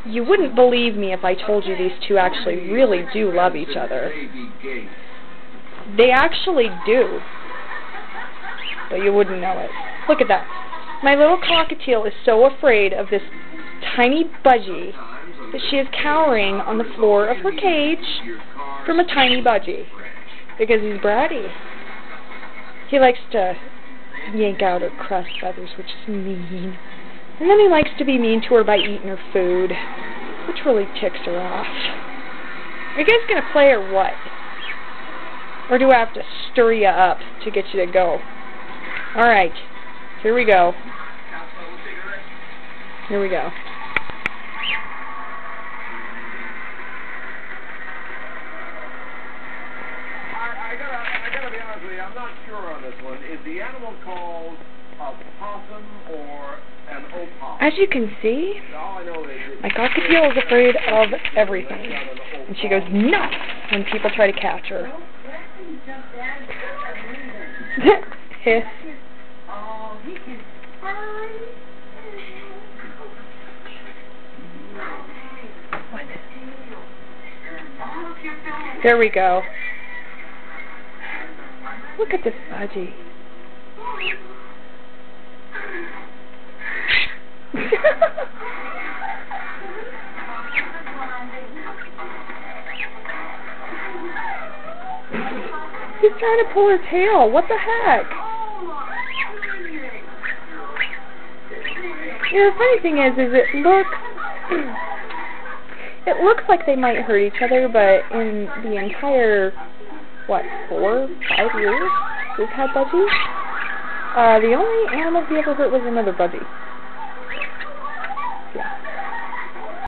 You wouldn't believe me if I told you these two actually really do love each other. They actually do. But you wouldn't know it. Look at that. My little cockatiel is so afraid of this tiny budgie that she is cowering on the floor of her cage from a tiny budgie. Because he's bratty. He likes to yank out her crust feathers, which is mean. And then he likes to be mean to her by eating her food, which really ticks her off. Are you guys going to play or what? Or do I have to stir you up to get you to go? Alright, here we go. Here we go. I gotta be honest with you, I'm not sure on this one. Is the animal called a possum or an opossum? As you can see, my cockatiel is afraid of everything. And she goes nuts when people try to catch her. Hiss. What? There we go. Look at this budgie. He's trying to pull her tail. What the heck? You know, the funny thing is it looks like they might hurt each other, but in the entire, what, 4, 5 years we've had budgies, the only animal he ever hurt was another budgie.